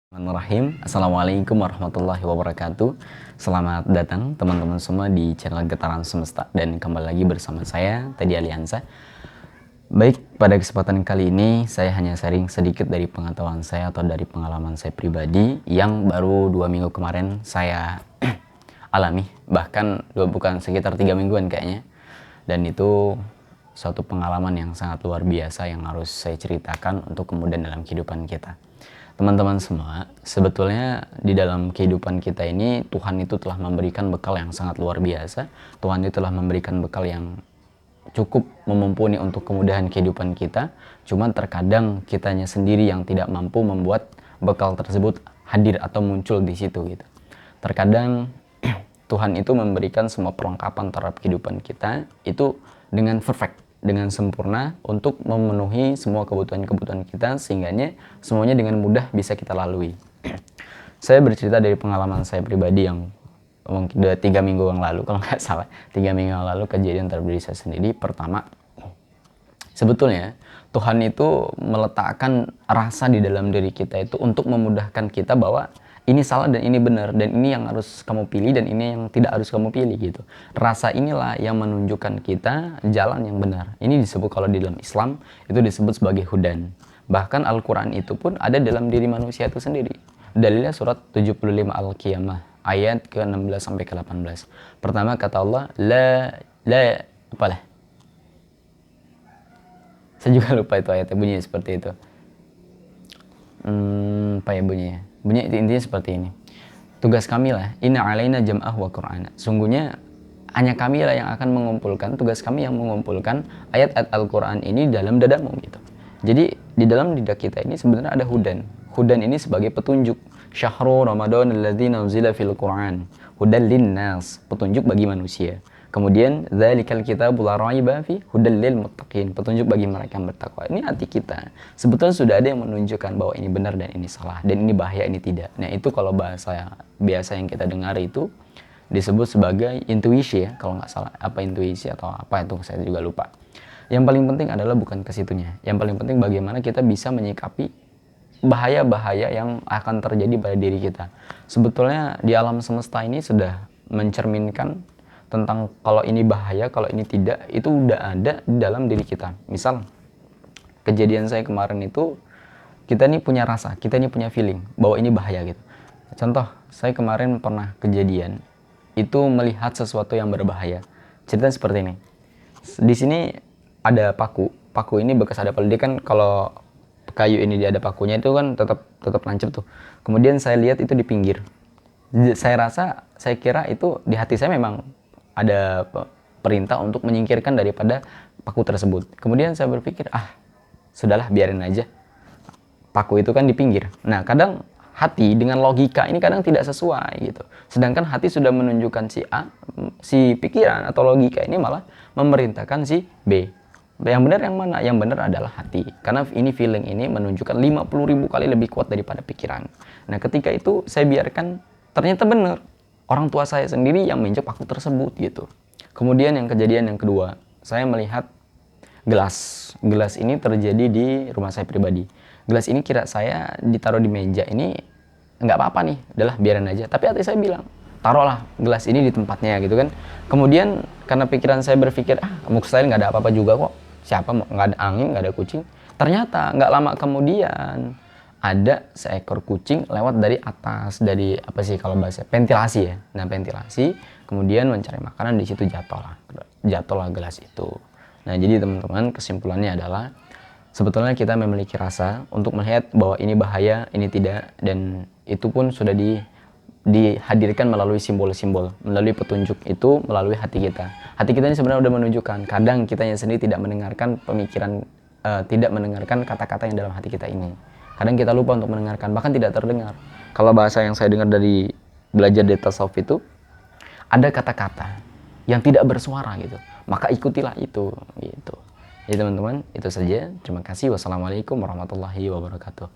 Bismillahirrahmanirrahim. Assalamualaikum warahmatullahi wabarakatuh. Selamat datang teman-teman semua di channel Getaran Semesta dan kembali lagi bersama saya Teddy Aliansa. Baik, pada kesempatan kali ini saya hanya sharing sedikit dari pengetahuan saya atau dari pengalaman saya pribadi yang baru 2 minggu kemarin saya alami, bahkan bukan sekitar 3 mingguan kayaknya. Dan itu suatu pengalaman yang sangat luar biasa yang harus saya ceritakan untuk kemudian dalam kehidupan kita. Teman-teman semua, sebetulnya di dalam kehidupan kita ini Tuhan itu telah memberikan bekal yang sangat luar biasa. Tuhan itu telah memberikan bekal yang cukup memumpuni untuk kemudahan kehidupan kita. Cuman terkadang kitanya sendiri yang tidak mampu membuat bekal tersebut hadir atau muncul di situ gitu. Terkadang Tuhan itu memberikan semua perlengkapan terhadap kehidupan kita itu dengan perfect, dengan sempurna untuk memenuhi semua kebutuhan-kebutuhan kita, sehingganya semuanya dengan mudah bisa kita lalui. Saya bercerita dari pengalaman saya pribadi yang mungkin udah 3 minggu yang lalu, kalau nggak salah 3 minggu yang lalu kejadian terhadap diri saya sendiri. Pertama, sebetulnya Tuhan itu meletakkan rasa di dalam diri kita itu untuk memudahkan kita bahwa ini salah dan ini benar, dan ini yang harus kamu pilih dan ini yang tidak harus kamu pilih gitu. Rasa inilah yang menunjukkan kita jalan yang benar. Ini disebut kalau di dalam Islam itu disebut sebagai hudan. Bahkan Al-Quran itu pun ada dalam diri manusia itu sendiri. Dalilnya surat 75 Al-Qiyamah ayat ke-16 sampai ke-18. Pertama kata Allah, apalah? Saya juga lupa itu ayatnya, bunyinya seperti itu. Apa ya bunyinya? Bunyi intinya seperti ini. Tugas kami lah, inna alaina jam'ah wa qur'ana. Sungguhnya hanya kami lah yang akan mengumpulkan, tugas kami yang mengumpulkan ayat-ayat Al-Quran ini dalam dadamu gitu. Jadi di dalam dada kita ini sebenarnya ada hudan. Hudan ini sebagai petunjuk. Syahrul Ramadan alladzi nuzila fil Qur'an. Hudan linnas, petunjuk bagi manusia. Kemudian dzalikal kitabul la raiba fi hudal lil muttaqin, petunjuk bagi mereka yang bertakwa. Ini hati kita. Sebetulnya sudah ada yang menunjukkan bahwa ini benar dan ini salah, dan ini bahaya, ini tidak. Nah, itu kalau bahasa biasa yang kita dengar itu disebut sebagai intuisi ya, kalau nggak salah. Apa intuisi atau apa itu saya juga lupa. Yang paling penting adalah bukan ke situnya. Yang paling penting bagaimana kita bisa menyikapi bahaya-bahaya yang akan terjadi pada diri kita. Sebetulnya di alam semesta ini sudah mencerminkan tentang kalau ini bahaya, kalau ini tidak, itu udah ada di dalam diri kita. Misal, kejadian saya kemarin itu, kita ini punya rasa, kita ini punya feeling bahwa ini bahaya gitu. Contoh, saya kemarin pernah kejadian, itu melihat sesuatu yang berbahaya. Cerita seperti ini. Di sini ada paku ini bekas ada palu. Dia kan kalau kayu ini dia ada pakunya itu kan tetap nancep tuh. Kemudian saya lihat itu di pinggir. Saya kira itu di hati saya memang ada perintah untuk menyingkirkan daripada paku tersebut. Kemudian saya berpikir, sudahlah biarin aja. Paku itu kan di pinggir. Nah, kadang hati dengan logika ini kadang tidak sesuai gitu. Sedangkan hati sudah menunjukkan si A, si pikiran atau logika ini malah memerintahkan si B. Yang benar yang mana? Yang benar adalah hati. Karena ini feeling ini menunjukkan 50.000 kali lebih kuat daripada pikiran. Nah, ketika itu saya biarkan, ternyata benar. Orang tua saya sendiri yang menginjak paku tersebut gitu. Kemudian yang kejadian yang kedua, saya melihat gelas. Gelas ini terjadi di rumah saya pribadi. Gelas ini kira saya ditaruh di meja ini nggak apa-apa nih, udahlah biarin aja. Tapi hati saya bilang, taruhlah gelas ini di tempatnya gitu kan. Kemudian karena pikiran saya berpikir, mustahil nggak ada apa-apa juga kok. Siapa mau, nggak ada angin, nggak ada kucing. Ternyata nggak lama kemudian ada seekor kucing lewat dari atas, dari apa sih kalau bahasa ventilasi ya. Nah, ventilasi kemudian mencari makanan, di situ jatuhlah gelas itu. Nah, jadi teman-teman, kesimpulannya adalah sebetulnya kita memiliki rasa untuk melihat bahwa ini bahaya, ini tidak, dan itu pun sudah dihadirkan melalui simbol-simbol, melalui petunjuk itu, melalui hati kita. Hati kita ini sebenarnya sudah menunjukkan. Kadang kitanya sendiri tidak mendengarkan pemikiran, tidak mendengarkan kata-kata yang dalam hati kita ini. Kadang kita lupa untuk mendengarkan, bahkan tidak terdengar. Kalau bahasa yang saya dengar dari belajar di tasawuf itu, ada kata-kata yang tidak bersuara gitu. Maka ikutilah itu gitu. Jadi teman-teman, itu saja. Terima kasih. Wassalamualaikum warahmatullahi wabarakatuh.